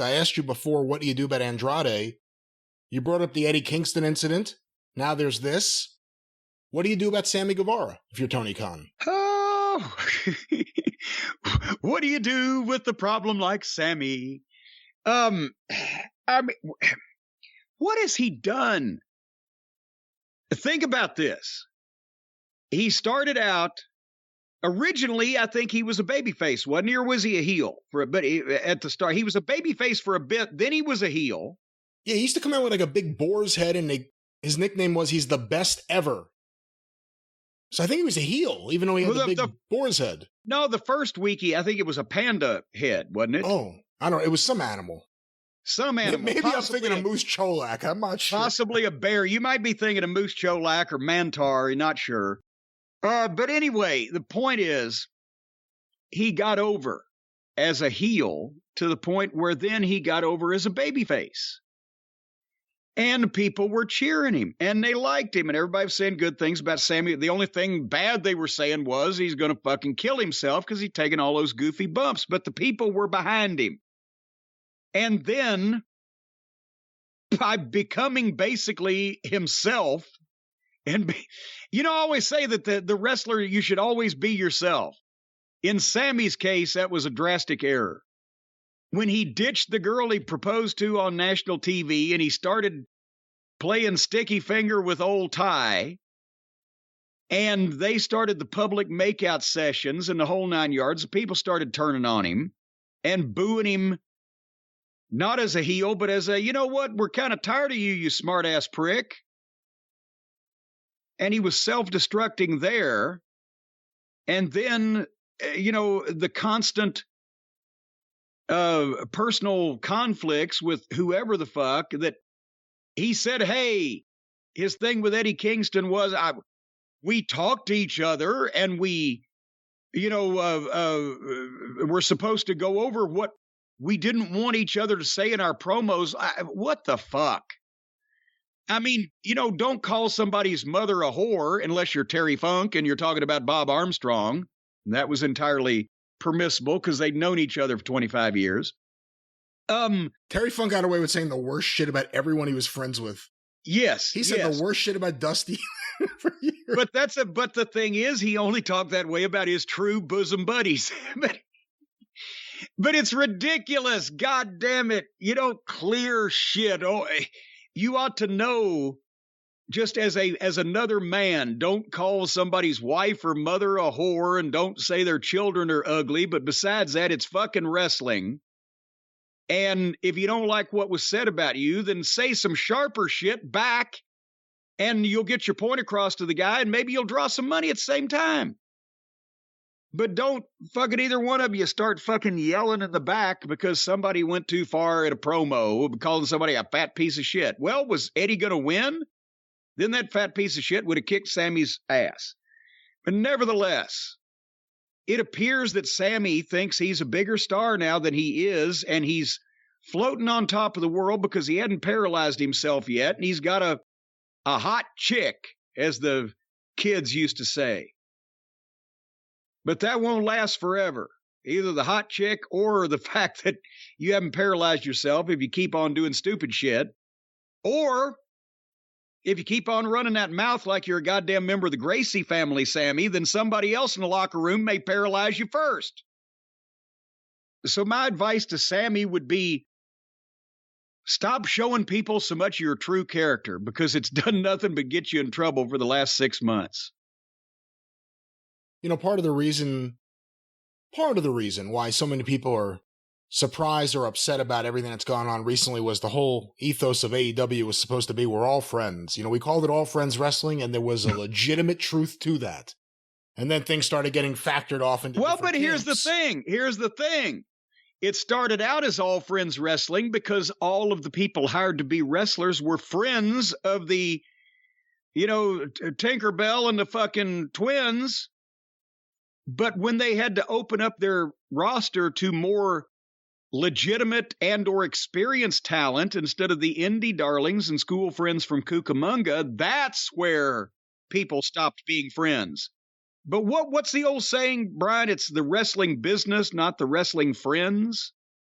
I asked you before, what do you do about Andrade? You brought up the Eddie Kingston incident. Now there's this. What do you do about Sammy Guevara if you're Tony Khan? Oh, what do you do with the problem like Sammy? I mean, what has he done? Think about this. He started out, originally, I think he was a babyface, wasn't he? Or was he a heel? But at the start, he was a babyface for a bit. Then he was a heel. Yeah, he used to come out with like a big boar's head, and his nickname was he's the best ever. So I think he was a heel, even though he had the big boar's head. No, the first week, I think it was a panda head, wasn't it? Oh, I don't know. It was some animal. Some animal. Maybe I'm thinking of Moose Cholak. I'm not sure. Possibly a bear. You might be thinking of Moose Cholak or Mantar. You're not sure. But anyway, the point is, he got over as a heel to the point where then he got over as a babyface. And people were cheering him, and they liked him, and everybody was saying good things about Sammy. The only thing bad they were saying was he's going to fucking kill himself because he's taking all those goofy bumps. But the people were behind him. And then, by becoming basically himself, and I always say that the wrestler, you should always be yourself. In Sammy's case, that was a drastic error. When he ditched the girl he proposed to on national TV and he started playing sticky finger with old Ty, and they started the public makeout sessions and the whole 9 yards, the people started turning on him and booing him, not as a heel, but as a, you know what, we're kind of tired of you smart-ass prick. And he was self-destructing there. And then, the constant personal conflicts with whoever the fuck that he said, hey, his thing with Eddie Kingston was, we talked to each other and we, we're supposed to go over what we didn't want each other to say in our promos. What the fuck? I mean, don't call somebody's mother a whore unless you're Terry Funk and you're talking about Bob Armstrong. And that was entirely permissible because they'd known each other for 25 years. Terry Funk got away with saying the worst shit about everyone he was friends with. Yes. He said the worst shit about Dusty for years. But the thing is, he only talked that way about his true bosom buddies. But it's ridiculous. God damn it. You don't clear shit. Oh, you ought to know, just as another man, don't call somebody's wife or mother a whore and don't say their children are ugly. But besides that, it's fucking wrestling. And if you don't like what was said about you, then say some sharper shit back and you'll get your point across to the guy and maybe you'll draw some money at the same time. But don't fucking either one of you start fucking yelling in the back because somebody went too far at a promo, calling somebody a fat piece of shit. Well, was Eddie going to win? Then that fat piece of shit would have kicked Sammy's ass. But nevertheless, it appears that Sammy thinks he's a bigger star now than he is, and he's floating on top of the world because he hadn't paralyzed himself yet, and he's got a hot chick, as the kids used to say. But that won't last forever. Either the hot chick or the fact that you haven't paralyzed yourself if you keep on doing stupid shit. Or if you keep on running that mouth like you're a goddamn member of the Gracie family, Sammy, then somebody else in the locker room may paralyze you first. So my advice to Sammy would be, stop showing people so much of your true character because it's done nothing but get you in trouble for the last 6 months. Part of the reason why so many people are surprised or upset about everything that's gone on recently was the whole ethos of AEW was supposed to be we're all friends. We called it All Friends Wrestling, and there was a legitimate truth to that. And then things started getting factored off into different camps. Here's the thing. It started out as All Friends Wrestling because all of the people hired to be wrestlers were friends of the, Tinkerbell and the fucking twins. But when they had to open up their roster to more legitimate and or experienced talent instead of the indie darlings and school friends from Cucamonga, that's where people stopped being friends. But what's the old saying, Brian? It's the wrestling business, not the wrestling friends.